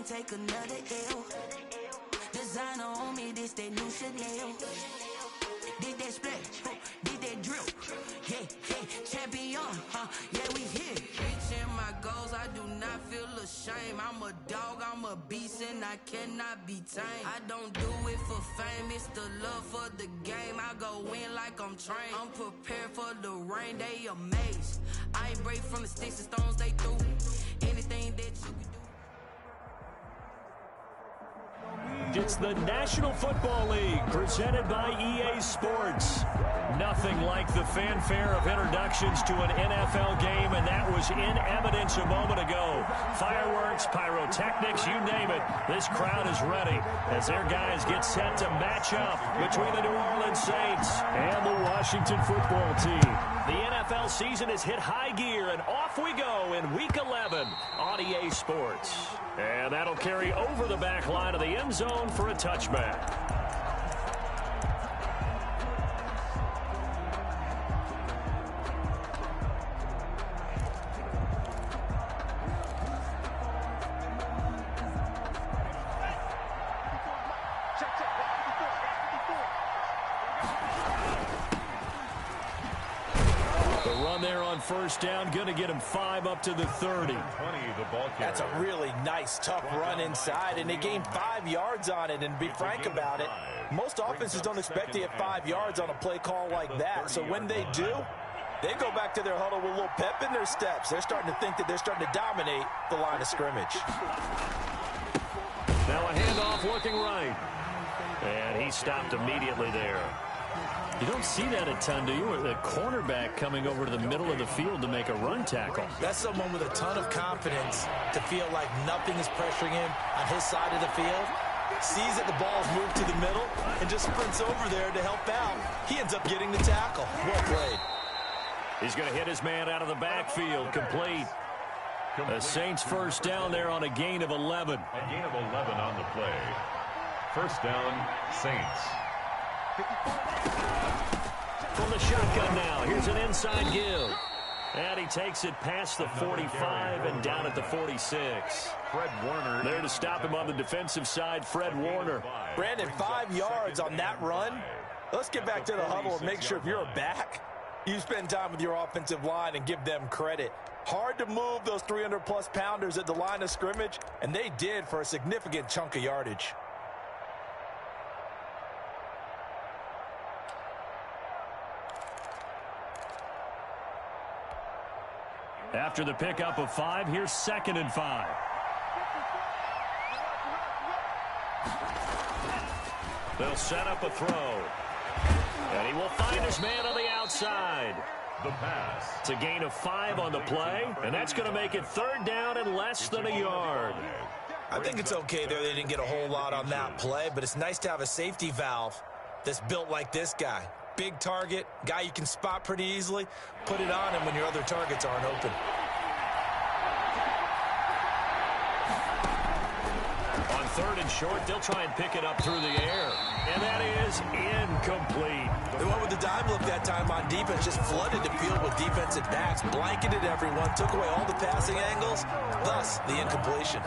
take another L. Designer on me, this that new Chanel. Did that splash, did that drip. Yeah, champion, yeah, we here. Reaching my goals, I do not feel ashamed. I'm a dog, I'm a beast, and I cannot be tamed. I don't do it for fame, it's the love for the game. I go in like I'm trained. I'm prepared for the rain, they amazed. I ain't break from the sticks and stones they threw. Anything that you can do. It's the National Football League presented by EA Sports. Nothing like the fanfare of introductions to an NFL game, and that was in evidence a moment ago. Fireworks, pyrotechnics, you name it. This crowd is ready as their guys get set to match up between the New Orleans Saints and the Washington football team. The NFL season has hit high gear, and off we go in Week 11 on EA Sports. And that'll carry over the back line of the end zone for a touchback. There on first down, going to get him 5 up to the 30. That's a really nice, tough run inside, and they gained 5 yards on it. And to be frank about it, most offenses don't expect to get 5 yards on a play call like that. So when they do, they go back to their huddle with a little pep in their steps. They're starting to think that they're starting to dominate the line of scrimmage. Now a handoff looking right. And he stopped immediately there. You don't see that a ton, do you? Or the cornerback coming over to the middle of the field to make a run tackle. That's someone with a ton of confidence to feel like nothing is pressuring him on his side of the field. Sees that the ball's moved to the middle and just sprints over there to help out. He ends up getting the tackle. Well played. He's going to hit his man out of the backfield. Complete. The Saints first down there on a gain of 11. A gain of 11 on the play. First down, Saints. From the shotgun now, here's an inside give. And he takes it past the 45 and down at the 46. Fred Warner. There to stop him on the defensive side, Fred Warner. Brandon, 5 yards on that run. Let's get back to the huddle and make sure if you're a back, you spend time with your offensive line and give them credit. Hard to move those 300-plus pounders at the line of scrimmage, and they did for a significant chunk of yardage. After the pickup of 5, here's 2nd and 5. They'll set up a throw. And he will find his man on the outside. The pass. It's a gain of 5 on the play, and that's going to make it 3rd down and less than a yard. I think it's okay there. They didn't get a whole lot on that play, but it's nice to have a safety valve that's built like this guy. Big target, guy you can spot pretty easily. Put it on him when your other targets aren't open. On 3rd and short, they'll try and pick it up through the air. And that is incomplete. They went with the dime look that time on defense, just flooded the field with defensive backs, blanketed everyone, took away all the passing angles, thus the incompletion.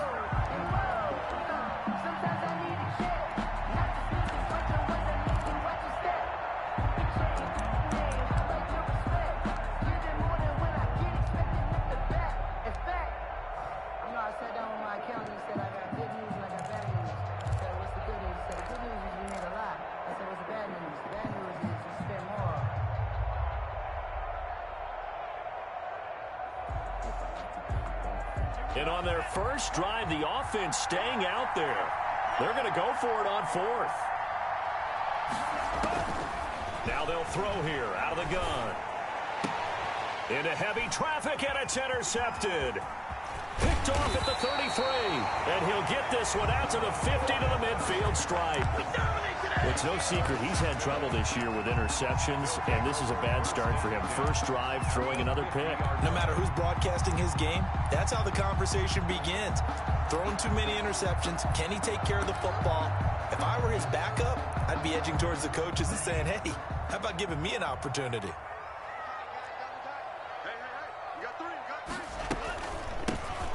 And on their first drive, the offense staying out there. They're going to go for it on 4th. Now they'll throw here out of the gun. Into heavy traffic, and it's intercepted. Picked off at the 33. And he'll get this one out to the 50 to the midfield stripe. It's no secret he's had trouble this year with interceptions, and this is a bad start for him. First drive, throwing another pick. No matter who's broadcasting his game, that's how the conversation begins. Throwing too many interceptions. Can he take care of the football? If I were his backup, I'd be edging towards the coaches and saying, hey, how about giving me an opportunity?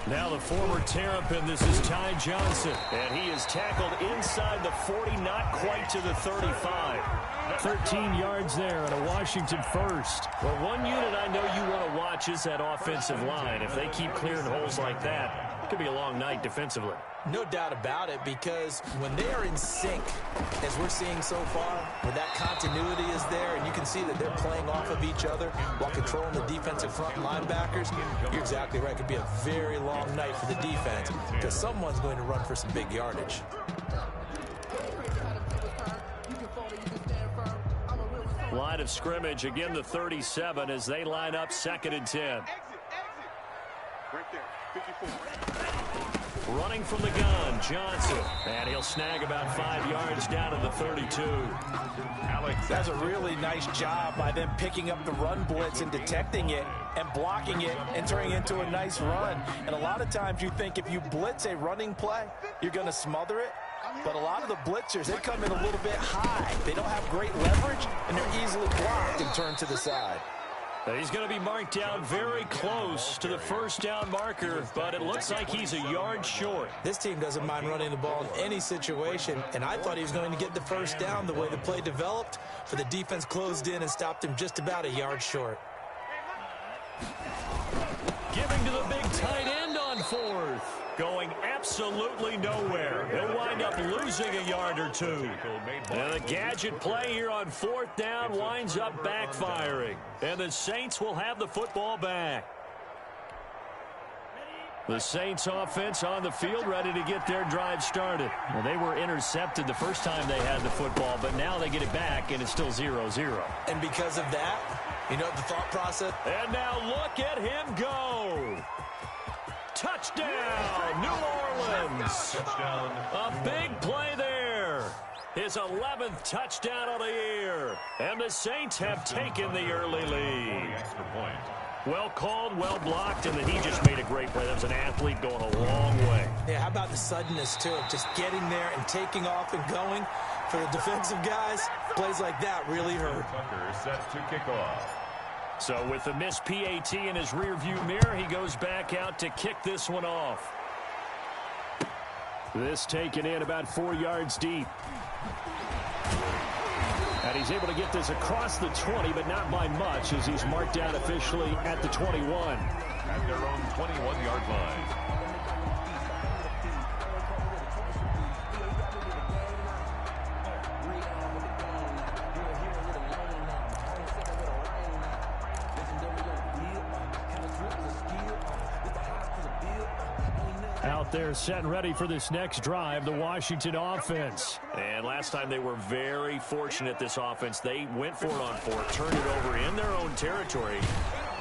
Now the former Terrapin, this is Ty Johnson. And he is tackled inside the 40, not quite to the 35. 13 yards there and a Washington first. Well, one unit I know you want to watch is that offensive line. If they keep clearing holes like that, it could be a long night defensively. No doubt about it, because when they are in sync, as we're seeing so far, where that continuity is there, and you can see that they're playing off of each other while controlling the defensive front linebackers, you're exactly right. It could be a very long night for the defense, because someone's going to run for some big yardage. Line of scrimmage, again the 37 as they line up 2nd and 10. Right there, 54. Running from the gun, Johnson. And he'll snag about 5 yards down to the 32. That's a really nice job by them picking up the run blitz and detecting it and blocking it and turning it into a nice run. And a lot of times you think if you blitz a running play, you're going to smother it. But a lot of the blitzers, they come in a little bit high. They don't have great leverage, and they're easily blocked and turned to the side. He's going to be marked down very close to the first down marker, but it looks like he's a yard short. This team doesn't mind running the ball in any situation, and I thought he was going to get the first down the way the play developed, but the defense closed in and stopped him just about a yard short. Giving to the big tight end on 4th. Going absolutely nowhere. He'll wind up losing a yard or two. And the gadget play here on 4th down winds up backfiring. And the Saints will have the football back. The Saints offense on the field ready to get their drive started. Well, they were intercepted the first time they had the football, but now they get it back and it's still 0-0. And because of that, you know the thought process? And now look at him go. Touchdown, New Orleans. Touchdown. A big play there. His 11th touchdown of the year. And the Saints have taken the early lead. Extra point. Well called, well blocked, and then he just made a great play. That was an athlete going a long way. Yeah, how about the suddenness, too, of just getting there and taking off and going. For the defensive guys, plays like that really hurt. Tucker set to kick off. So with the missed PAT in his rearview mirror, he goes back out to kick this one off. This taken in about 4 yards deep. And he's able to get this across the 20, but not by much, as he's marked down officially at the 21. At their own 21-yard line. Out there set and ready for this next drive, the Washington offense. And last time they were very fortunate, this offense. They went for it on 4, turned it over in their own territory,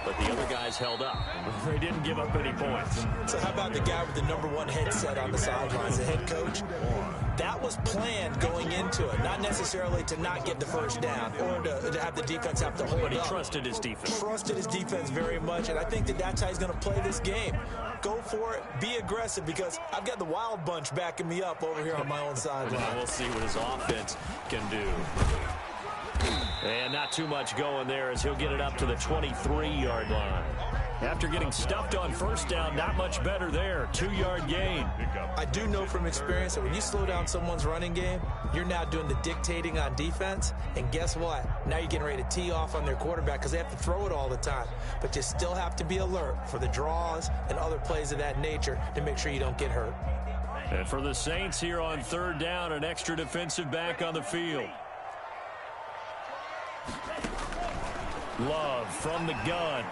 but the other guys held up. They didn't give up any points. So how about the guy with the #1 headset on the sidelines, the head coach? That was planned going into it, not necessarily to not get the first down or to have the defense have to hold But he up. trusted his defense. Trusted his defense very much, and I think that that's how he's going to play this game. Go for it, be aggressive, because I've got the wild bunch backing me up over here on my own sideline. Well, we'll see what his offense can do. And not too much going there as he'll get it up to the 23-yard line. After getting stuffed on first down, not much better there. 2-yard gain. I do know from experience that when you slow down someone's running game, you're now doing the dictating on defense. And guess what? Now you're getting ready to tee off on their quarterback because they have to throw it all the time. But you still have to be alert for the draws and other plays of that nature to make sure you don't get hurt. And for the Saints here on 3rd down, an extra defensive back on the field. Love from the gun.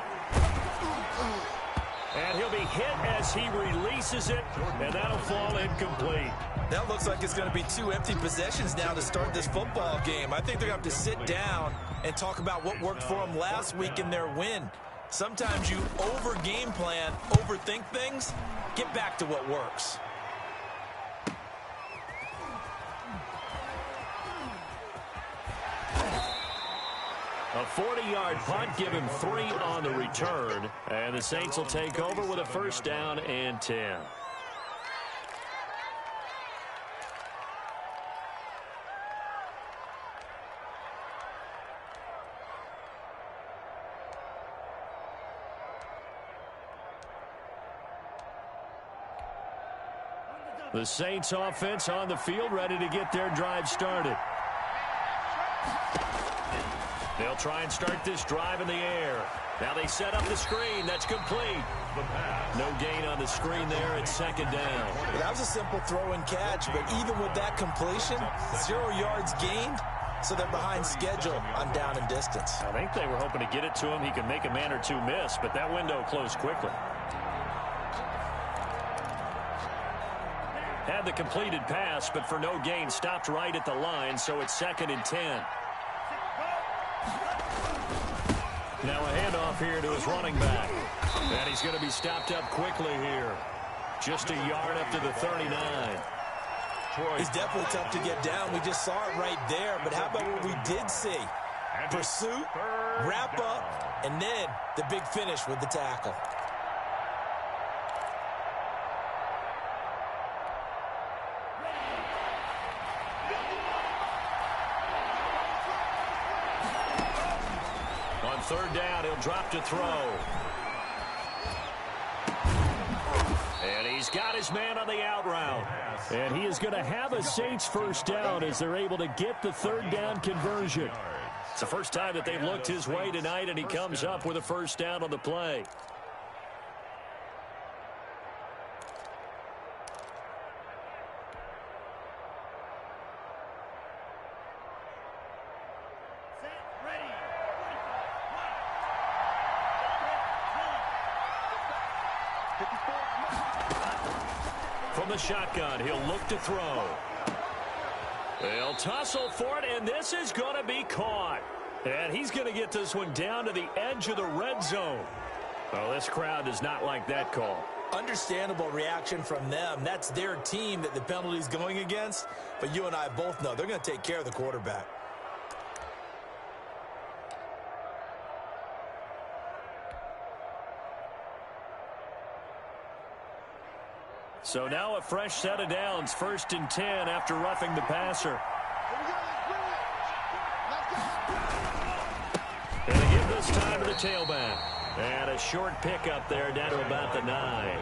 And he'll be hit as he releases it, and that'll fall incomplete. That looks like it's going to be 2 empty possessions now to start this football game. I think they're going to have to sit down and talk about what worked for them last week in their win. Sometimes you over-game plan, overthink things. Get back to what works. A 40-yard punt, give him 3 on the return. And the Saints will take over with a first down and 10. The Saints offense on the field, ready to get their drive started. They'll try and start this drive in the air. Now they set up the screen. That's complete. No gain on the screen there. It's second down. Well, that was a simple throw and catch, but even with that completion, 0 yards gained, so they're behind schedule on down and distance. I think they were hoping to get it to him. He could make a man or two miss, but that window closed quickly. Had the completed pass, but for no gain, stopped right at the line, so it's second and 10. Now a handoff here to his running back. And he's going to be stopped up quickly here. Just a yard up to the 39. He's definitely tough to get down. We just saw it right there. But how about what we did see? Pursuit, wrap up, and then the big finish with the tackle. On third down, he'll drop to throw. And he's got his man on the out route. And he is going to have a Saints first down as they're able to get the third down conversion. It's the first time that they've looked his way tonight, and he comes up with a first down on the play. From the shotgun, he'll look to throw. They'll tussle for it, and this is going to be caught. And he's going to get this one down to the edge of the red zone. Oh, this crowd does not like that call. Understandable reaction from them. That's their team that the penalty's going against. But you and I both know they're going to take care of the quarterback. So now a fresh set of downs, 1st and 10 after roughing the passer. And they give this time to the tailback. And a short pickup there down to about the 9.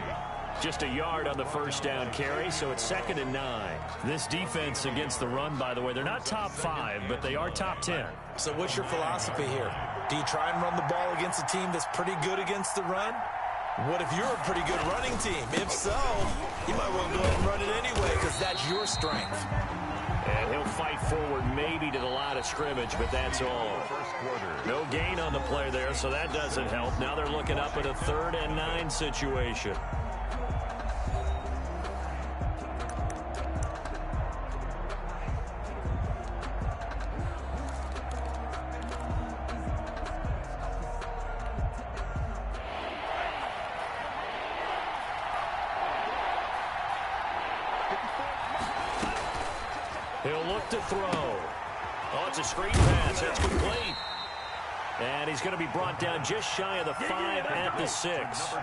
Just a yard on the first down carry, so it's 2nd and 9. This defense against the run, by the way, they're not top 5, but they are top 10. So what's your philosophy here? Do you try and run the ball against a team that's pretty good against the run? What if you're a pretty good running team? If so, you might want to go ahead and run it anyway because that's your strength. And he'll fight forward maybe to the line of scrimmage, but that's all. No gain on the play there, so that doesn't help. Now they're looking up at a 3rd and 9 situation. He'll look to throw. Oh, it's a screen pass. That's complete. And he's going to be brought down just shy of the 5 at the 6.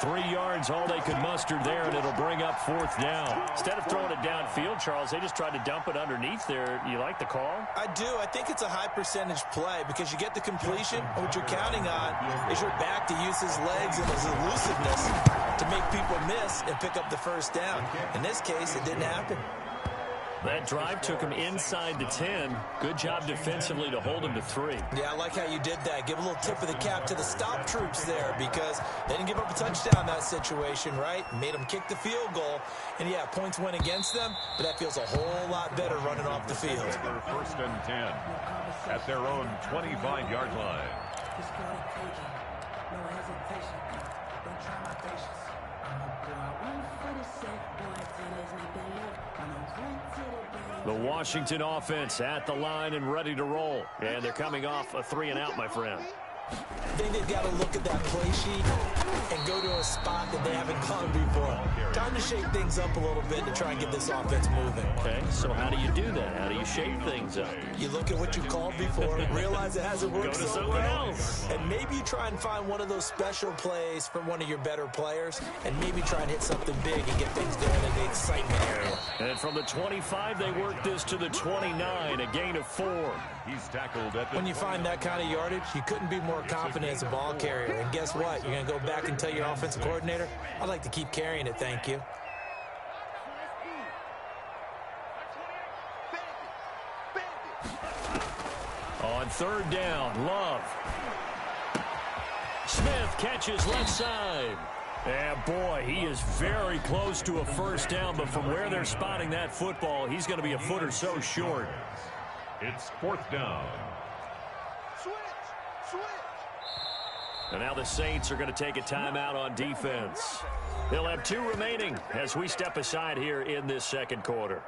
3 yards, all they could muster there, and it'll bring up 4th down. Instead of throwing it downfield, Charles, they just tried to dump it underneath there. You like the call? I do. I think it's a high percentage play because you get the completion, and what you're counting on is your back to use his legs and his elusiveness to make people miss and pick up the first down. In this case, it didn't happen. That drive took him inside the 10. Good job defensively to hold him to 3. Yeah, I like how you did that. Give a little tip of the cap to the stop troops there because they didn't give up a touchdown in that situation, right? Made them kick the field goal. And, yeah, points went against them, but that feels a whole lot better running off the field. 1st and 10 at their own 25-yard line. No hesitation. Don't try my patience. The Washington offense at the line and ready to roll. And they're coming off a 3-and-out, my friend. I think they've got to look at that play sheet and go to a spot that they haven't gone before. Time to shake things up a little bit to try and get this offense moving. Okay, so how do you do that? How do you shake things up? You look at what you called before, realize it hasn't worked Go to so someone well, else. and maybe you try and find one of those special plays from one of your better players, and maybe try and hit something big and get things going in the excitement area. And from the 25, they work this to the 29, a gain of 4. He's tackled at the When you find that kind of yardage, you couldn't be more confident as a ball carrier. And guess what? You're going to go back and tell your offensive coordinator, I'd like to keep carrying it, thank you. On third down, Love. Smith catches left side. And boy, he is very close to a first down, but from where they're spotting that football, he's going to be a foot or so short. It's fourth down. And now the Saints are going to take a timeout on defense. They'll have 2 remaining as we step aside here in this second quarter.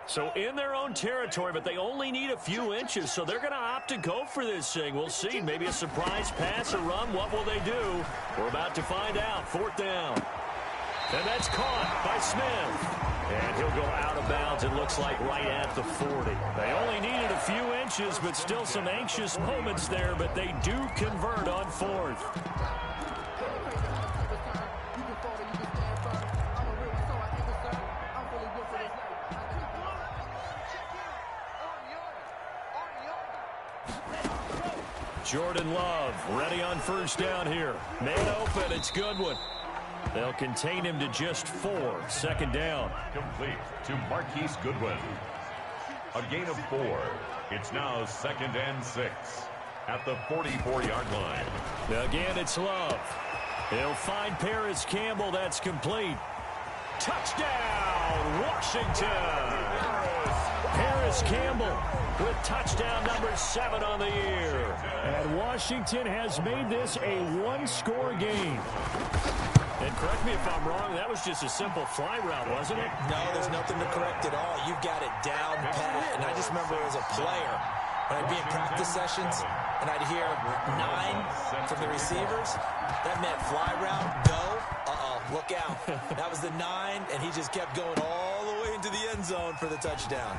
So in their own territory, but they only need a few inches, so they're going to opt to go for this thing. We'll see. Maybe a surprise pass or run. What will they do? We're about to find out. Fourth down. And that's caught by Smith. And he'll go out of bounds, it looks like, right at the 40. They only needed a few inches, but still some anxious moments there, but they do convert on fourth. Jordan Love ready on first down here. Man open, it's Goodwin. They'll contain him to just 4. Second down. Complete to Marquise Goodwin. A gain of 4. It's now 2nd and 6 at the 44-yard line. Again, it's Love. He'll find Paris Campbell. That's complete. Touchdown, Washington. Paris Campbell with touchdown number 7 on the year. And Washington has made this a one-score game. And correct me if I'm wrong, that was just a simple fly route, wasn't it? No, there's nothing to correct at all. You've got it down pat. And I just remember as a player, when I'd be in practice sessions and I'd hear 9 from the receivers, that meant fly route, go, look out. That was the 9, and he just kept going all the way into the end zone for the touchdown.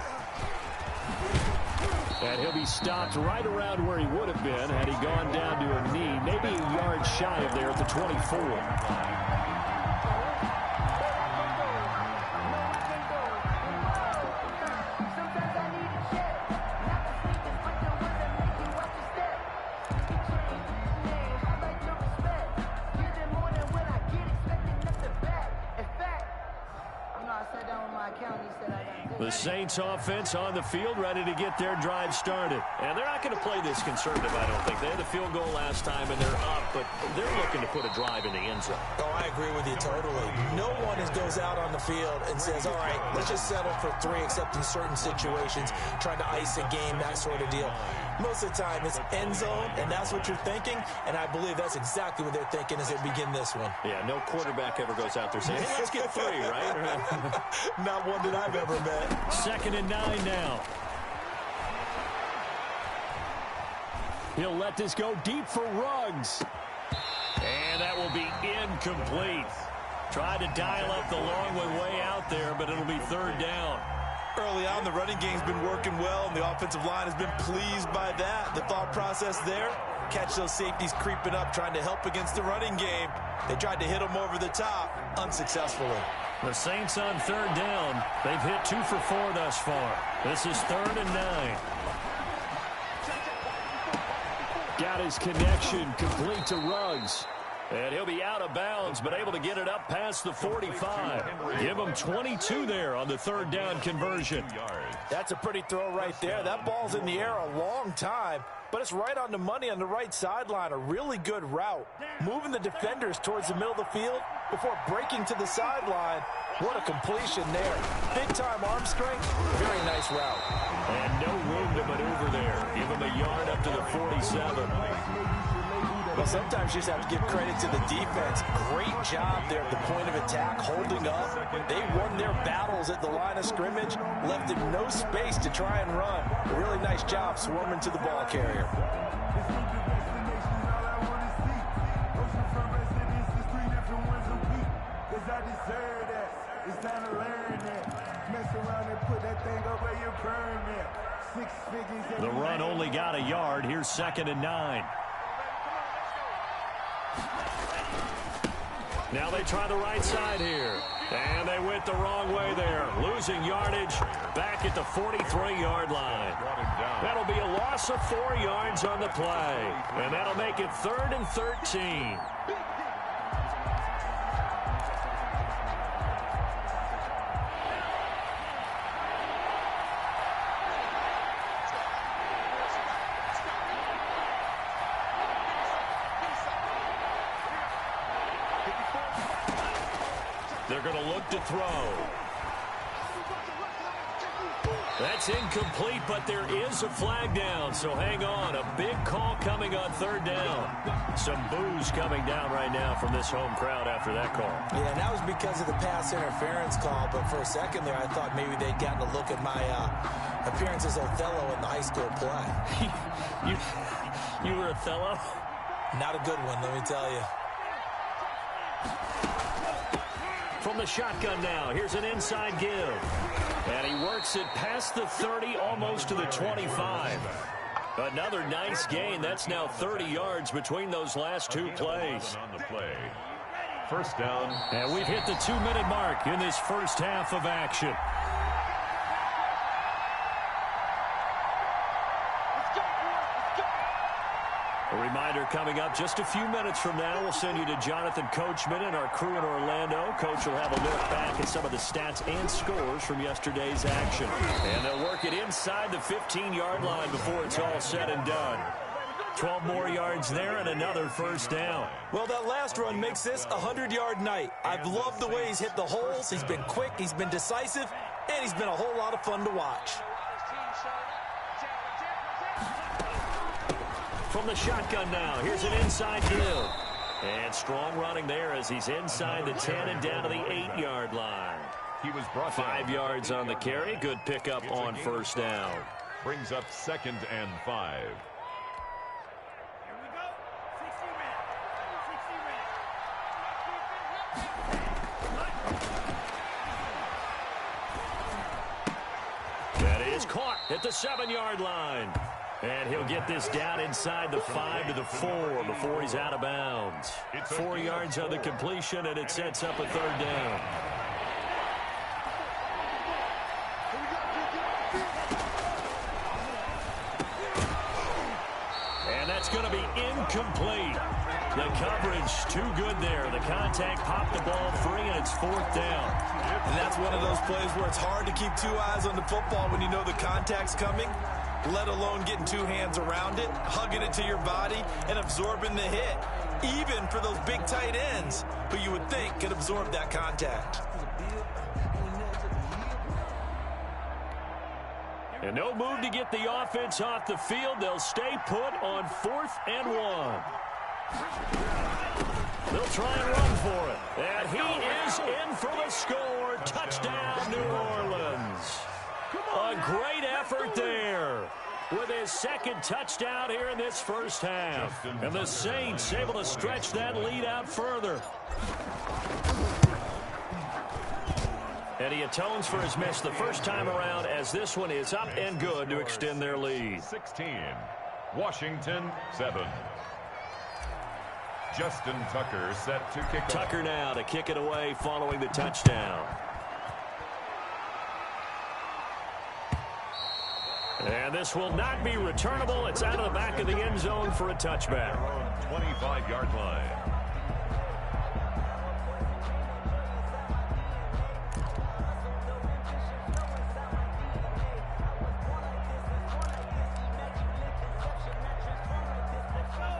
And he'll be stopped right around where he would have been had he gone down to a knee, maybe a yard shy of there at the 24. The Saints offense on the field, ready to get their drive started. And they're not going to play this conservative, I don't think. They had a field goal last time, and they're up, but they're looking to put a drive in the end zone. Oh, I agree with you totally. No one goes out on the field and says, all right, let's just settle for 3, except in certain situations, trying to ice a game, that sort of deal. Most of the time, it's end zone, and that's what you're thinking, and I believe that's exactly what they're thinking as they begin this one. Yeah, no quarterback ever goes out there saying, hey, let's get 3, right? Not one that I've ever met. 2nd and 9 now. He'll let this go deep for Ruggs. And that will be incomplete. Tried to dial up the long one way out there, but it'll be 3rd down. Early on, the running game's been working well, and the offensive line has been pleased by that. The thought process there, catch those safeties creeping up, trying to help against the running game. They tried to hit them over the top, unsuccessfully. The Saints on 3rd down. They've hit 2 for 4 thus far. This is 3rd and 9. Got his connection complete to Ruggs. And he'll be out of bounds, but able to get it up past the 45. Give him 22 there on the 3rd down conversion. That's a pretty throw right there. That ball's in the air a long time, but it's right on the money on the right sideline. A really good route. Moving the defenders towards the middle of the field before breaking to the sideline. What a completion there. Big-time arm strength. Very nice route. And no room to maneuver there. Give him a yard up to the 47. Well, sometimes you just have to give credit to the defense. Great job there at the point of attack, holding up. They won their battles at the line of scrimmage, left them no space to try and run. A really nice job swarming to the ball carrier. The run only got a yard. Here's 2nd and 9. Now they try the right side here. And they went the wrong way there. Losing yardage back at the 43-yard line. That'll be a loss of 4 yards on the play. And that'll make it 3rd and 13. They're going to look to throw. That's incomplete, but there is a flag down, so hang on. A big call coming on 3rd down. Some boos coming down right now from this home crowd after that call. Yeah, and that was because of the pass interference call, but for a second there I thought maybe they'd gotten a look at my appearance as Othello in the high school play. You were Othello? Not a good one, let me tell you. From the shotgun now, here's an inside give. And he works it past the 30, almost to the 25. Another nice gain. That's now 30 yards between those last 2 plays. On the play. 1st down. And we've hit the 2-minute mark in this first half of action. A reminder coming up just a few minutes from now, we'll send you to Jonathan Coachman and our crew in Orlando. Coach will have a look back at some of the stats and scores from yesterday's action. And they'll work it inside the 15-yard line before it's all said and done. 12 more yards there and another 1st down. Well, that last run makes this a 100-yard night. I've loved the way he's hit the holes. He's been quick, he's been decisive, and he's been a whole lot of fun to watch. From the shotgun now, here's an inside give. And strong running there as he's inside the 10 and down to the 8-yard line. He was brought 5 yards on the carry. Good pickup on 1st down. Brings up 2nd and 5. That is caught at the 7-yard line. And he'll get this down inside the 5 to the 4 before he's out of bounds. 4 yards on the completion, and it sets up a 3rd down. And that's going to be incomplete. The coverage too good there. The contact popped the ball free, and it's 4th down. And that's one of those plays where it's hard to keep 2 eyes on the football when you know the contact's coming, let alone getting 2 hands around it, hugging it to your body, and absorbing the hit, even for those big tight ends who you would think could absorb that contact. And no move to get the offense off the field. They'll stay put on 4th and 1. They'll try and run for it. And he is in for the score. Touchdown, New Orleans. A great effort there with his 2nd touchdown here in this first half. And the Saints able to stretch that lead out further. And he atones for his miss the first time around as this one is up and good to extend their lead. 16, Washington 7. Justin Tucker set to kick off. Tucker now to kick it away following the touchdown. And this will not be returnable. It's out of the back of the end zone for a touchback. 25-yard line.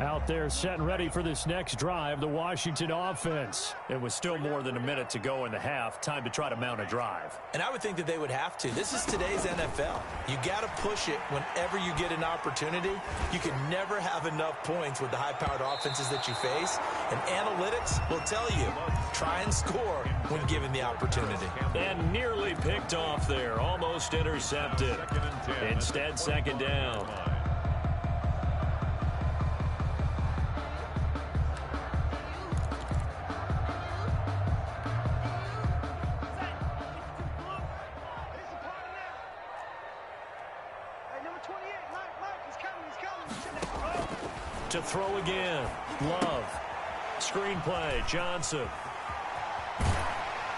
Out there set and ready for this next drive, the Washington offense. It was still more than a minute to go in the half. Time to try to mount a drive. And I would think that they would have to. This is today's NFL. You got to push it whenever you get an opportunity. You can never have enough points with the high-powered offenses that you face. And analytics will tell you, try and score when given the opportunity. And nearly picked off there. Almost intercepted. Instead, 2nd down. To throw again. Love. Screenplay. Johnson.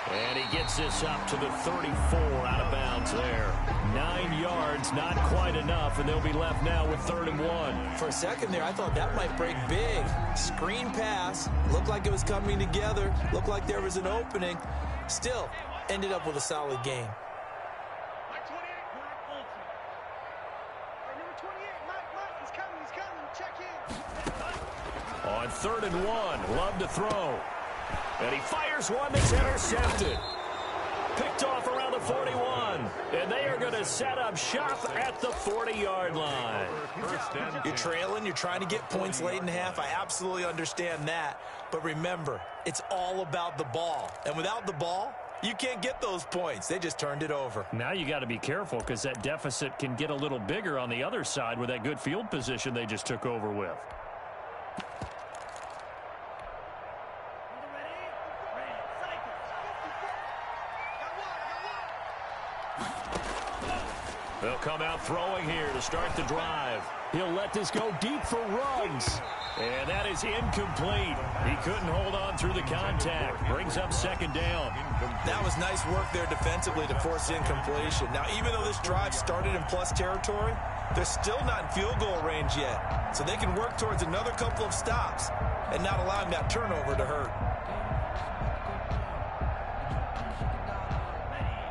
And he gets this up to the 34, out of bounds there. 9 yards, not quite enough, and they'll be left now with 3rd and 1. For a second there, I thought that might break big. Screen pass, looked like it was coming together, looked like there was an opening. Still, ended up with a solid gain. On 3rd and 1, Love to throw. And he fires one that's intercepted. Picked off around the 41. And they are going to set up shop at the 40-yard line. You're trailing. You're trying to get points late in half. I absolutely understand that. But remember, it's all about the ball. And without the ball, you can't get those points. They just turned it over. Now you got to be careful because that deficit can get a little bigger on the other side with that good field position they just took over with. They'll come out throwing here to start the drive. He'll let this go deep for Ruggs. And that is incomplete. He couldn't hold on through the contact. Brings up 2nd down. That was nice work there defensively to force incompletion. Now, even though this drive started in plus territory, they're still not in field goal range yet. So they can work towards another couple of stops and not allowing that turnover to hurt.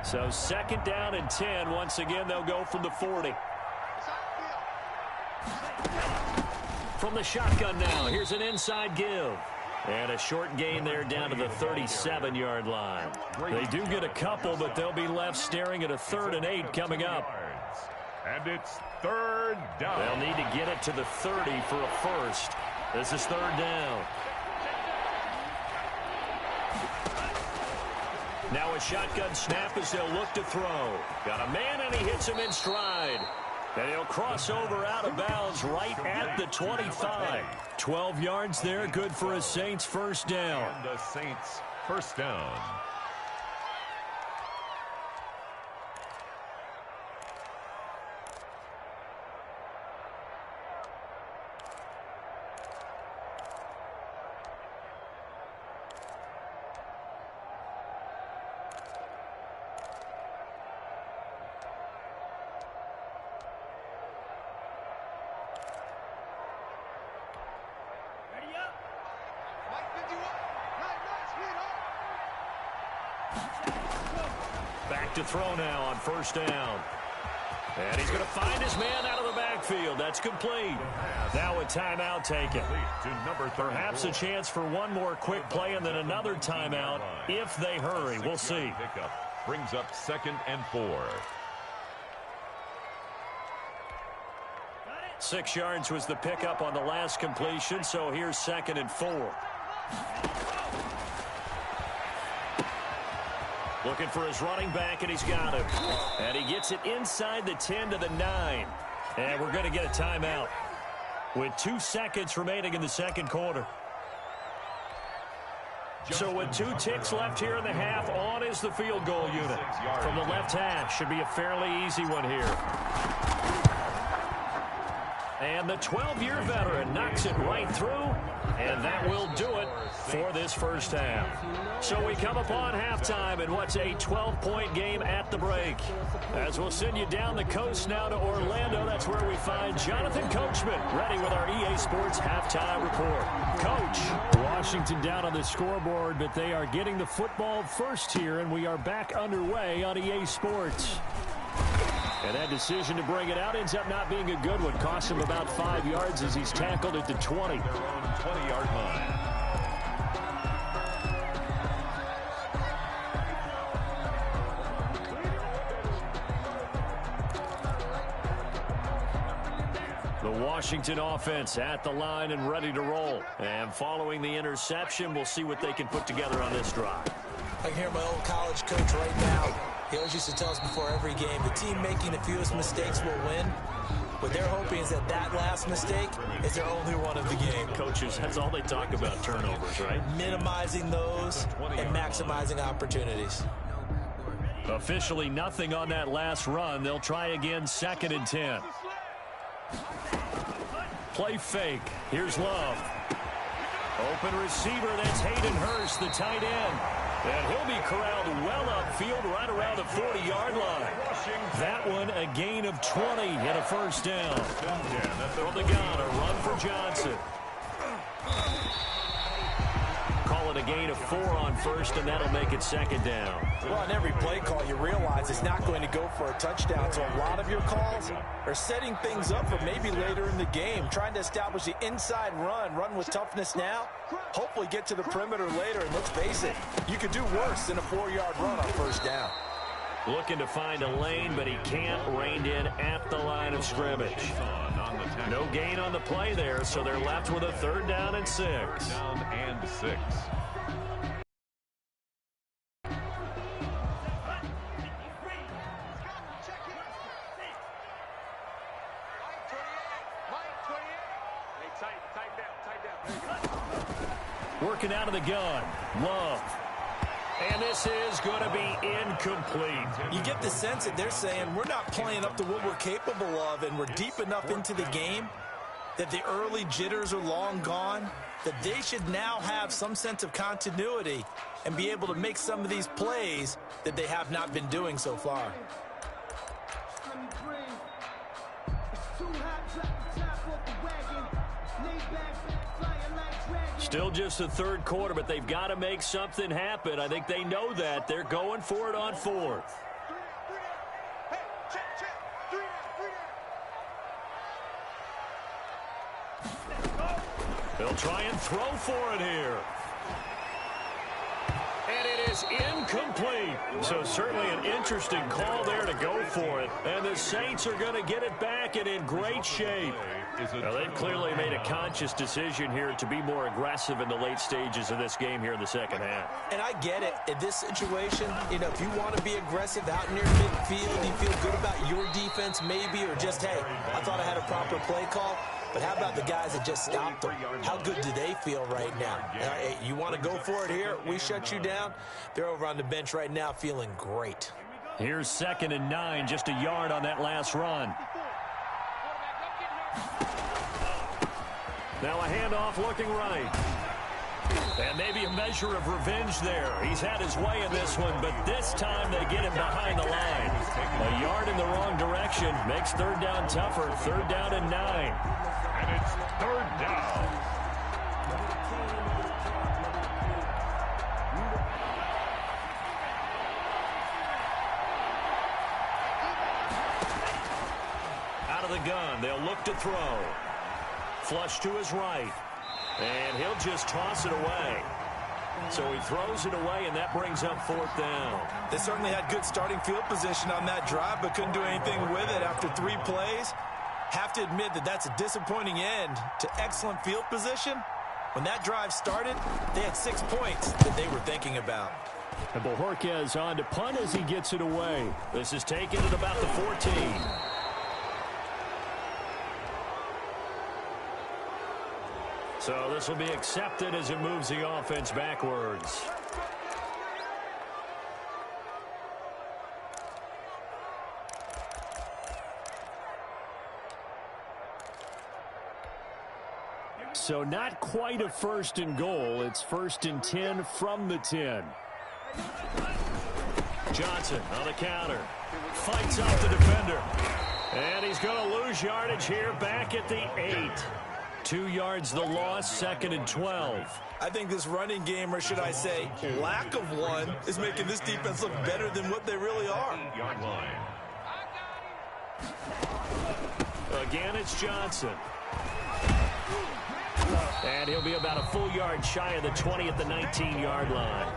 So 2nd down and 10. Once again, they'll go from the 40. From the shotgun now, here's an inside give. And a short gain there down to the 37-yard line. They do get a couple, but they'll be left staring at a 3rd and 8 coming up. And it's 3rd down. They'll need to get it to the 30 for a first. This is 3rd down. Now a shotgun snap as they'll look to throw. Got a man, and he hits him in stride. And he'll cross over out of bounds right at the 25. 12 yards there, good for a Saints first down. And the Saints first down. Back to throw now on 1st down. And he's going to find his man out of the backfield. That's complete. Now a timeout taken. Perhaps a chance for one more quick play and then another timeout if they hurry. We'll see. Brings up 2nd and 4. 6 yards was the pickup on the last completion, so here's 2nd and 4. Looking for his running back, and he's got him. And he gets it inside the 10 to the 9. And we're going to get a timeout with 2 seconds remaining in the 2nd quarter. So with 2 ticks left here in the half, on is the field goal unit. From the left hash, should be a fairly easy one here. And the 12-year veteran knocks it right through, and that will do it for this first half. So we come upon halftime in what's a 12-point game at the break. As we'll send you down the coast now to Orlando, that's where we find Jonathan Coachman ready with our EA Sports halftime report. Coach. Washington down on the scoreboard, but they are getting the football first here, and we are back underway on EA Sports. And that decision to bring it out ends up not being a good one. Costs him about 5 yards as he's tackled at the 20. 20-yard line. The Washington offense at the line and ready to roll. And following the interception, we'll see what they can put together on this drive. I can hear my old college coach right now. He always used to tell us before every game, the team making the fewest mistakes will win. What they're hoping is that that last mistake is their only one of the game. Coaches, that's all they talk about, turnovers, right? Minimizing those and maximizing opportunities. Officially nothing on that last run. They'll try again, 2nd and 10. Play fake. Here's Love. Open receiver, that's Hayden Hurst, the tight end. And he'll be corralled well upfield right around the 40-yard line. That one a gain of 20 and a first down. From the gun, a run for Johnson. Call it a gain of 4 on first, and that'll make it second down. Well, on every play call, you realize it's not going to go for a touchdown, so a lot of your calls are setting things up for maybe later in the game, trying to establish the inside run with toughness now, hopefully get to the perimeter later, and let's face it, you could do worse than a 4-yard run on first down. Looking to find a lane, but he can't, reined in at the line of scrimmage. No gain on the play there, so they're left with a 3rd down and 6. Down and 6. Working out of the gun. Love. And this is going to be incomplete. You get the sense that they're saying we're not playing up to what we're capable of, and we're deep enough into the game that the early jitters are long gone, that they should now have some sense of continuity and be able to make some of these plays that they have not been doing so far. Still just the 3rd quarter, but they've got to make something happen. I think they know that. They're going for it on 4th. They'll try and throw for it here. And it is incomplete. So certainly an interesting call there to go for it. And the Saints are going to get it back and in great shape. Now, they've clearly made a conscious decision here to be more aggressive in the late stages of this game here in the second half. And I get it. In this situation, you know, if you want to be aggressive out near midfield, you feel good about your defense maybe, or just, hey, I thought I had a proper play call. But how about the guys that just stopped them? How good do they feel right now? Hey, you want to go for it here? We shut you down. They're over on the bench right now feeling great. Here's 2nd and 9, just a yard on that last run. Now a handoff looking right. And maybe a measure of revenge there. He's had his way in this one, but this time they get him behind the line. A yard in the wrong direction makes 3rd down tougher. 3rd down and 9. And it's 3rd down. Out of the gun, they'll look to throw. Flush to his right. And he'll just toss it away. So he throws it away, and that brings up 4th down. They certainly had good starting field position on that drive, but couldn't do anything with it after 3 plays. Have to admit that that's a disappointing end to excellent field position. When that drive started, they had 6 points that they were thinking about. And Bojorquez on to punt as he gets it away. This is taken at about the 14. So this will be accepted as it moves the offense backwards. So not quite a 1st and goal. It's 1st and 10 from the 10. Johnson on the counter. Fights off the defender. And he's going to lose yardage here back at the 8. 2 yards the loss, 2nd and 12. I think this running game, or should I say lack of one, is making this defense look better than what they really are. 8-yard line. Again, it's Johnson. And he'll be about a full yard shy of the 20 at the 19-yard line.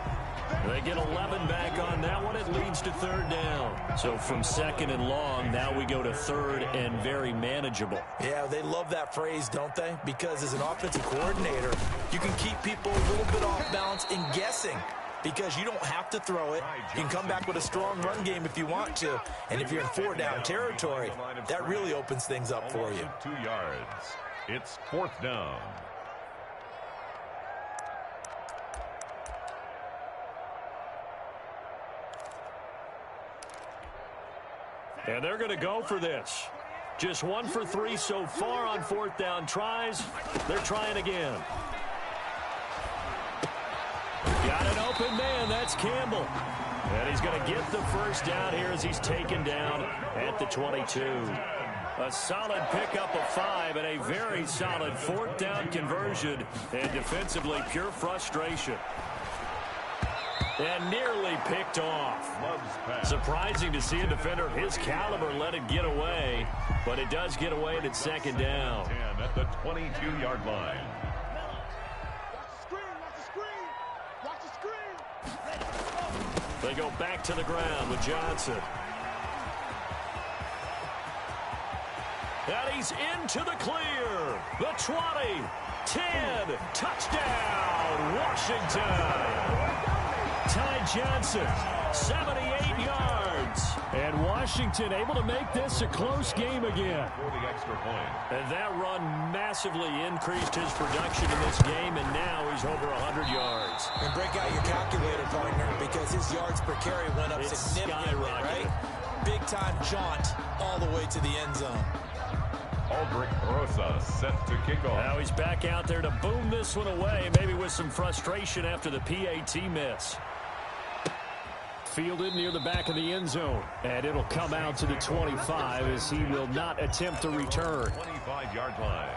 They get 11 back on that one. It leads to 3rd down. So from 2nd and long, now we go to 3rd and very manageable. Yeah, they love that phrase, don't they? Because as an offensive coordinator, you can keep people a little bit off balance in guessing, because you don't have to throw it. You can come back with a strong run game if you want to. And if you're in 4-down territory, that really opens things up for you. 2 yards. It's 4th down. And they're going to go for this. Just 1 for 3 so far on 4th down tries. They're trying again. An open man, that's Campbell. And he's going to get the first down here as he's taken down at the 22. A solid pickup of 5 and a very solid 4th down conversion. And defensively, pure frustration. And nearly picked off. Surprising to see a defender of his caliber let it get away. But it does get away at 2nd down. At the 22-yard line. They go back to the ground with Johnson. And he's into the clear. The 20, 10, touchdown, Washington. Ty Johnson, 78 yards. And Washington able to make this a close game again. For the extra point. And that run massively increased his production in this game, and now he's over 100 yards. And break out your calculator, partner, because his yards per carry went up significantly, right? Big-time jaunt all the way to the end zone. Aldrich Rosa set to kick off. Now he's back out there to boom this one away, maybe with some frustration after the PAT miss. Fielded near the back of the end zone, and it'll come out to the 25 as he will not attempt to return. 25-yard line.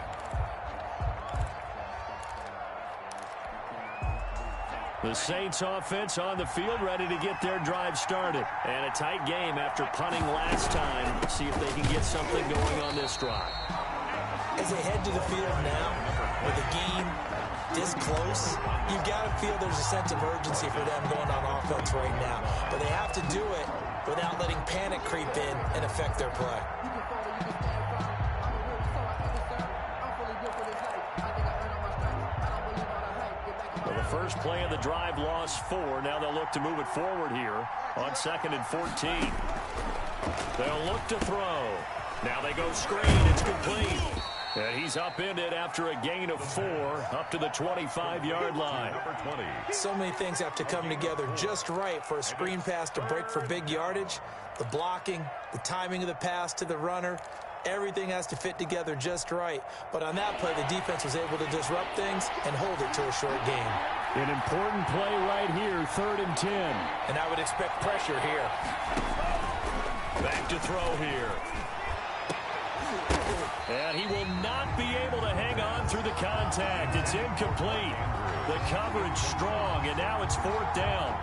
The Saints offense on the field, ready to get their drive started. And a tight game after punting last time. See if they can get something going on this drive. As they head to the field now, with the game this close, you've got to feel there's a sense of urgency for them going on offense right now. But they have to do it without letting panic creep in and affect their play. Well, the first play of the drive lost 4. Now they'll look to move it forward here on 2nd and 14. They'll look to throw. Now they go screen. It's complete. And he's upended after a gain of 4 up to the 25-yard line. So many things have to come together just right for a screen pass to break for big yardage. The blocking, the timing of the pass to the runner, everything has to fit together just right. But on that play, the defense was able to disrupt things and hold it to a short gain. An important play right here, 3rd and 10. And I would expect pressure here. Back to throw here. And he will not be able to hang on through the contact. It's incomplete. The coverage strong, and now it's 4th down.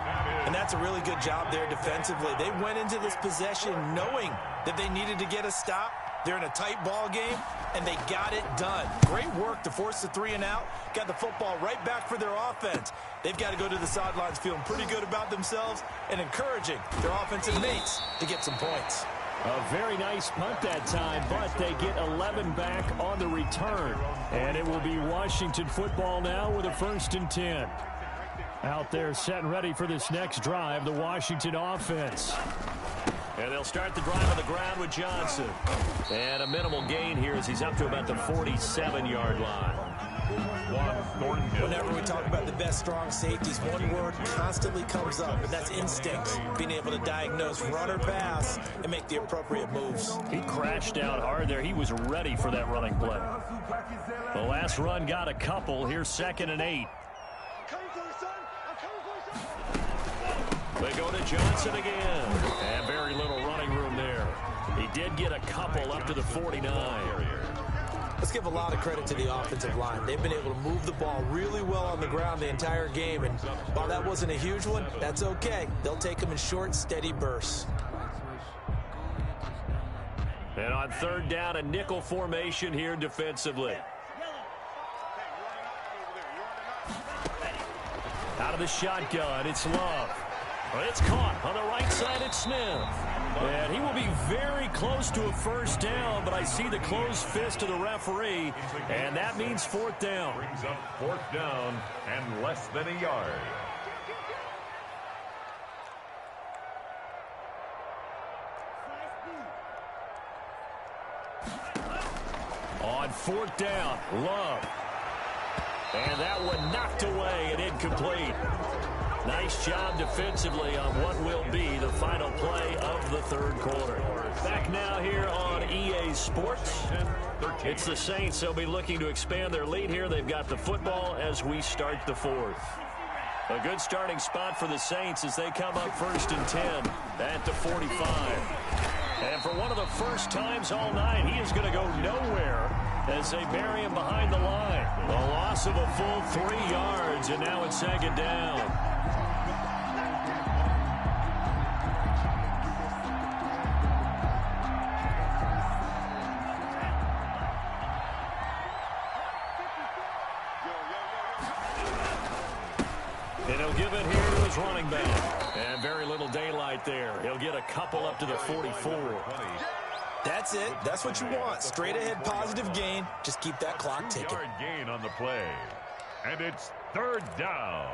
And that's a really good job there defensively. They went into this possession knowing that they needed to get a stop. They're in a tight ball game, and they got it done. Great work to force the 3 and out. Got the football right back for their offense. They've got to go to the sidelines feeling pretty good about themselves and encouraging their offensive mates to get some points. A very nice punt that time, but they get 11 back on the return. And it will be Washington football now with a 1st and 10. Out there set and ready for this next drive, the Washington offense. And they'll start the drive on the ground with Johnson. And a minimal gain here as he's up to about the 47-yard line. Whenever we talk about the best strong safeties, one word constantly comes up, and that's instincts. Being able to diagnose run or pass and make the appropriate moves. He crashed out hard there. He was ready for that running play. The last run got a couple. Here's 2nd and 8. They go to Johnson again. And very little running room there. He did get a couple up to the 49. Let's give a lot of credit to the offensive line. They've been able to move the ball really well on the ground the entire game. And while that wasn't a huge one, that's okay. They'll take them in short, steady bursts. And on 3rd down, a nickel formation here defensively. Out of the shotgun, it's Love. It's caught on the right side. It's Smith. And he will be very close to a 1st down, but I see the closed fist of the referee, and that means 4th down. Brings up 4th down and less than a yard. On 4th down, Love. And that one knocked away and incomplete. Nice job defensively on what will be the final play of the 3rd quarter. Back now here on EA Sports. It's the Saints. They'll be looking to expand their lead here. They've got the football as we start the 4th. A good starting spot for the Saints as they come up 1st and 10 at the 45. And for one of the first times all night, he is going to go nowhere as they bury him behind the line. A loss of a full 3 yards, and now it's 2nd down. And he'll give it here to his running back. And very little daylight there. He'll get a couple up to the 44. That's it. That's what you want. Straight ahead positive gain. Just keep that clock ticking. 2-yard gain on the play. And it's 3rd down.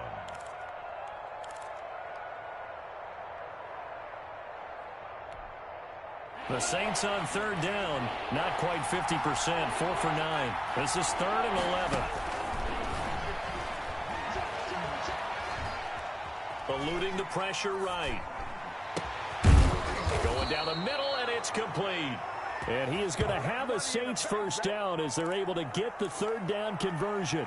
The Saints on 3rd down. Not quite 50%. 4 for 9. This is 3rd and 11. Eluding the pressure right. Going down the middle, and it's complete. And he is going to have a Saints 1st down as they're able to get the 3rd down conversion.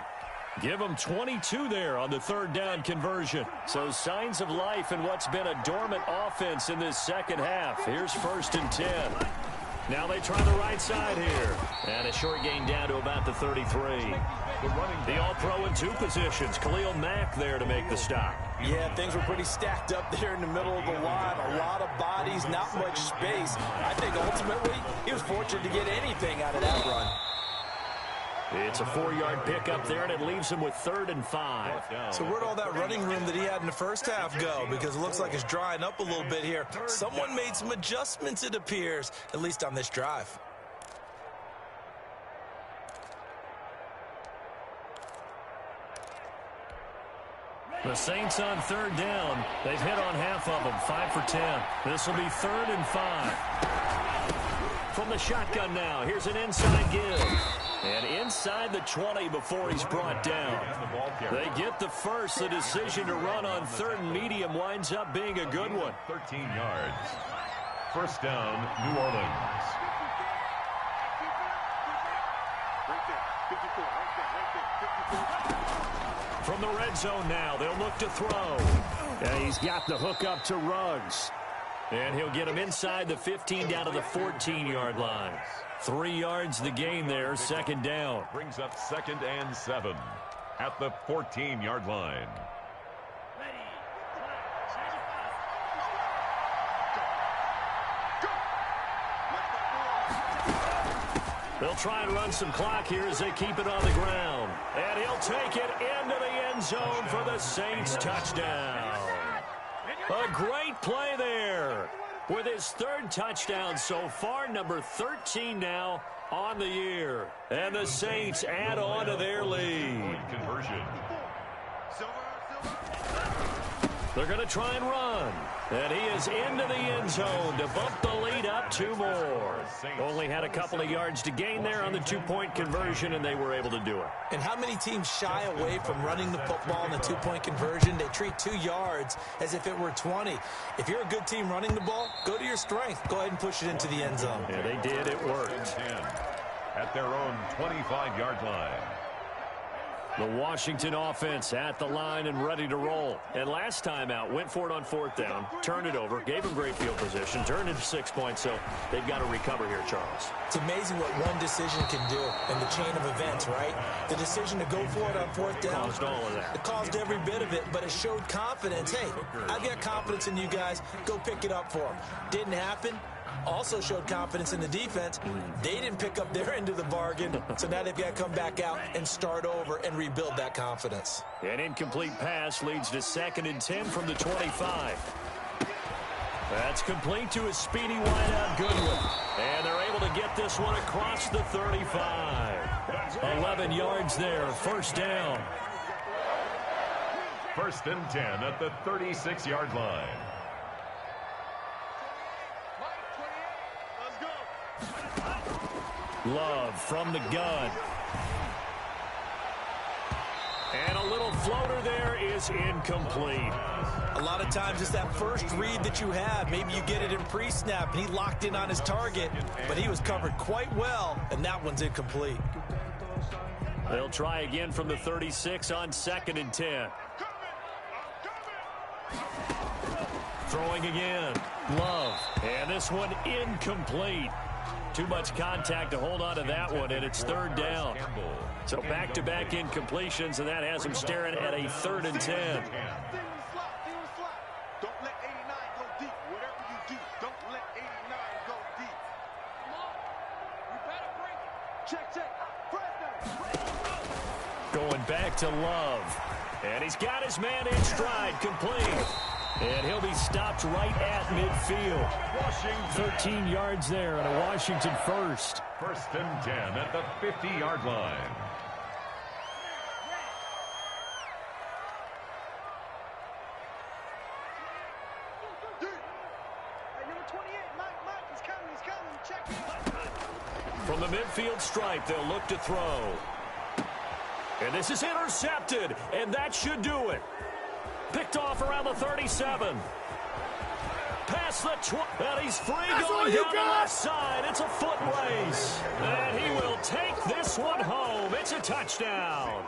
Give them 22 there on the 3rd down conversion. So signs of life in what's been a dormant offense in this 2nd half. Here's 1st and 10. Now they try the right side here. And a short gain down to about the 33. The All-Pro in 2 positions. Khalil Mack there to make the stop. Yeah, things were pretty stacked up there in the middle of the line. A lot of bodies, not much space. I think ultimately he was fortunate to get anything out of that run. It's a 4-yard pickup there, and it leaves him with 3rd and 5. So where'd all that running room that he had in the first half go? Because it looks like it's drying up a little bit here. Someone made some adjustments, it appears, at least on this drive. The Saints on 3rd down. They've hit on half of them, 5 for 10. This will be 3rd and 5. From the shotgun now, here's an inside give. And inside the 20 before he's brought down. They get the first. The decision to run on 3rd and medium winds up being a good one. 13 yards. 1st down, New Orleans. Right there, 54, right there, 54. From the red zone now, they'll look to throw. And he's got the hook up to Ruggs. And he'll get him inside the 15 down to the 14-yard line. 3 yards the gain there, 2nd down. Brings up 2nd and 7 at the 14-yard line. They'll try and run some clock here as they keep it on the ground. And he'll take it into the end zone for the Saints touchdown. A great play there with his 3rd touchdown so far, number 13 now on the year. And the Saints add on to their lead. Conversion. They're going to try and run. And he is into the end zone to bump the lead up 2 more. Only had a couple of yards to gain there on the 2-point conversion, and they were able to do it. And how many teams shy away from running the football in the 2-point conversion? They treat 2 yards as if it were 20. If you're a good team running the ball, go to your strength. Go ahead and push it into the end zone. Yeah, they did. It worked. At their own 25-yard line. The Washington offense at the line and ready to roll. And last time out, went for it on 4th down, turned it over, gave them great field position, turned into 6 points, so they've got to recover here, Charles. It's amazing what one decision can do in the chain of events, right? The decision to go for it on 4th down. Caused all of that. It caused every bit of it, but it showed confidence. Hey, I've got confidence in you guys. Go pick it up for them. Didn't happen. Also showed confidence in the defense. They didn't pick up their end of the bargain, so now they've got to come back out and start over and rebuild that confidence. An incomplete pass leads to 2nd and 10 from the 25. That's complete to a speedy wideout Goodwin. And they're able to get this one across the 35. 11 yards there, 1st down. 1st and 10 at the 36-yard line. Love from the gun. And a little floater there is incomplete. A lot of times it's that first read that you have. Maybe you get it in pre-snap and he locked in on his target, but he was covered quite well, and that one's incomplete. They'll try again from the 36 on 2nd and 10. throwing again. Love. And this one incomplete. Too much contact to hold on to that one, and it's third down. So back-to-back incompletions, and that has him staring at a 3rd and 10. Don't let 89 go deep. Whatever you do, don't let 89 go deep. Come on. You better break it. Check. Going back to Love. And he's got his man in stride, complete. And he'll be stopped right at midfield. 13 yards there and a Washington first. 1st and 10 at the 50-yard line. From the midfield stripe, they'll look to throw. And this is intercepted, and that should do it. Picked off around the 37. Past the 20, and he's free going down the left side. It's a foot race. And he will take this one home. It's a touchdown.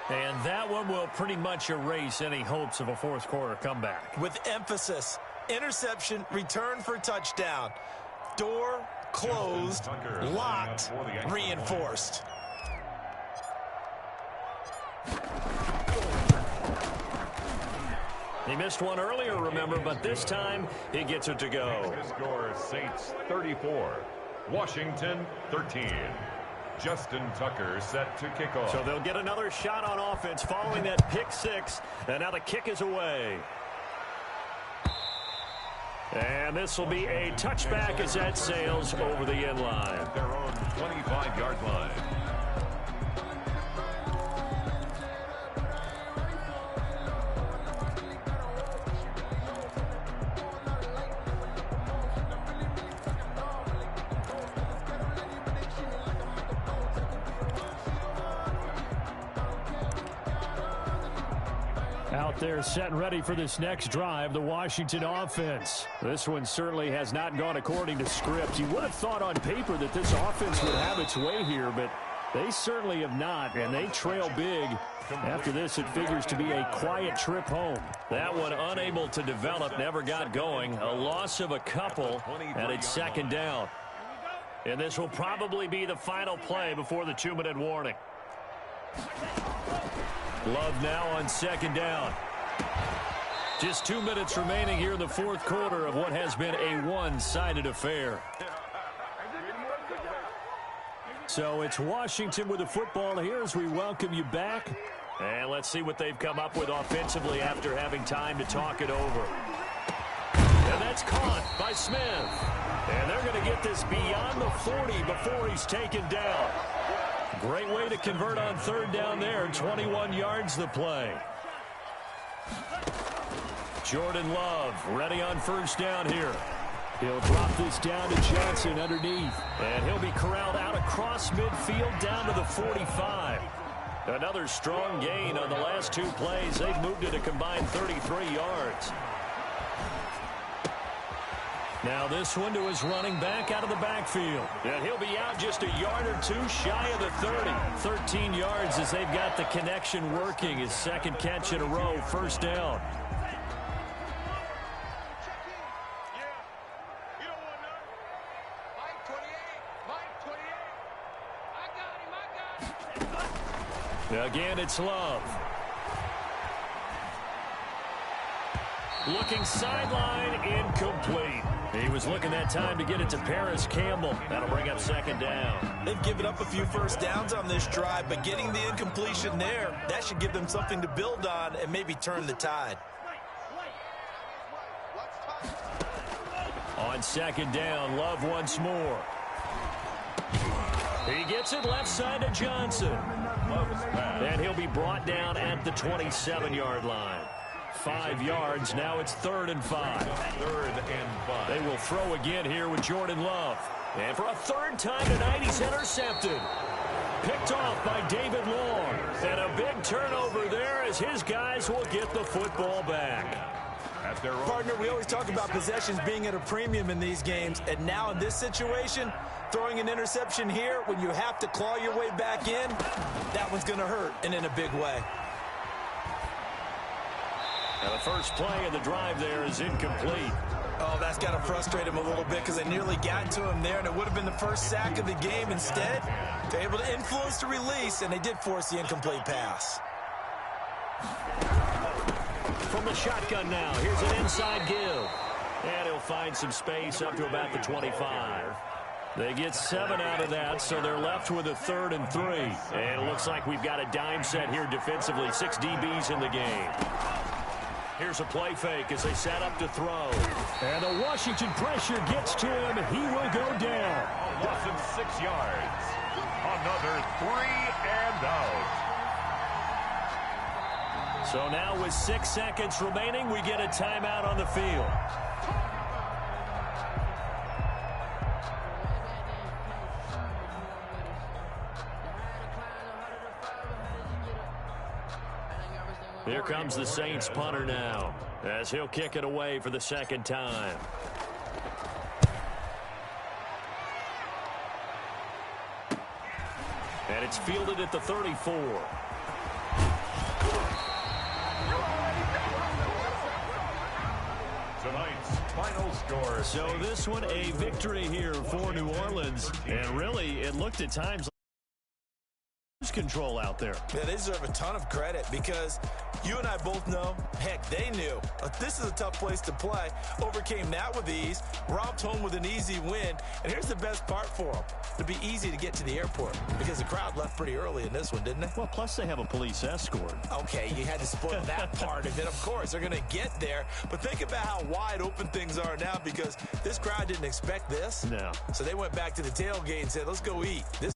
And that one will pretty much erase any hopes of a fourth quarter comeback. With emphasis, interception, return for touchdown. Door closed, locked, reinforced. He missed one earlier, remember, but this time he gets it to go. Score Saints 34, Washington 13. Justin Tucker set to kick off. So they'll get another shot on offense following that pick six, and now the kick is away. And this will be a touchback as that sails over the end line. At their own 25-yard line. Out there set and ready for this next drive, the Washington offense. This one certainly has not gone according to script. You would have thought on paper that this offense would have its way here, but they certainly have not, and they trail big. After this, it figures to be a quiet trip home. That one unable to develop, never got going. A loss of a couple, and it's 2nd down. And this will probably be the final play before the 2-minute warning. Love now on 2nd down. Just 2 minutes remaining here in the fourth quarter of what has been a one-sided affair. So it's Washington with the football here as we welcome you back. And let's see what they've come up with offensively after having time to talk it over. And that's caught by Smith. And they're going to get this beyond the 40 before he's taken down. Great way to convert on 3rd down there. 21 yards the play. Jordan Love ready on 1st down here. He'll drop this down to Johnson underneath. And he'll be corralled out across midfield down to the 45. Another strong gain on the last 2 plays. They've moved it a combined 33 yards. Now this one to his running back out of the backfield. And he'll be out just a yard or 2 shy of the 30. 13 yards as they've got the connection working. His 2nd catch in a row, 1st down. Again, it's Love. Looking sideline, incomplete. He was looking that time to get it to Paris Campbell. That'll bring up 2nd down. They've given up a few first downs on this drive, but getting the incompletion there, that should give them something to build on and maybe turn the tide. On 2nd down, Love once more. He gets it left side to Johnson. And he'll be brought down at the 27-yard line. 5 yards. Now it's 3rd and 5. 3rd and 5. They will throw again here with Jordan Love. And for a 3rd time tonight, he's intercepted. Picked off by David Long. And a big turnover there as his guys will get the football back. Partner, we always talk about possessions being at a premium in these games. And now in this situation, throwing an interception here when you have to claw your way back in, that one's going to hurt, and in a big way. And the first play of the drive there is incomplete. Oh, that's got to frustrate him a little bit because they nearly got to him there, and it would have been the first sack of the game. Instead, they're able to influence the release, and they did force the incomplete pass. From the shotgun now, here's an inside give. And he'll find some space up to about the 25. They get 7 out of that, so they're left with a 3rd and 3. And it looks like we've got a dime set here defensively. 6 DBs in the game. Here's a play fake as they set up to throw. And the Washington pressure gets to him. He will go down. A loss of 6 yards. Another 3 and out. So now with 6 seconds remaining, we get a timeout on the field. Here comes the Saints punter now, as he'll kick it away for the 2nd time. And it's fielded at the 34. Tonight's final score. So this one a victory here for New Orleans. And really, it looked at times like control out there. Yeah, they deserve a ton of credit because you and I both know, heck, they knew. This is a tough place to play. Overcame that with ease, romped home with an easy win. And here's the best part for them. It'd be easy to get to the airport because the crowd left pretty early in this one, didn't they? Well, plus they have a police escort. Okay, you had to spoil that part of it. Of course, they're going to get there. But think about how wide open things are now because this crowd didn't expect this. No. So they went back to the tailgate and said, let's go eat. This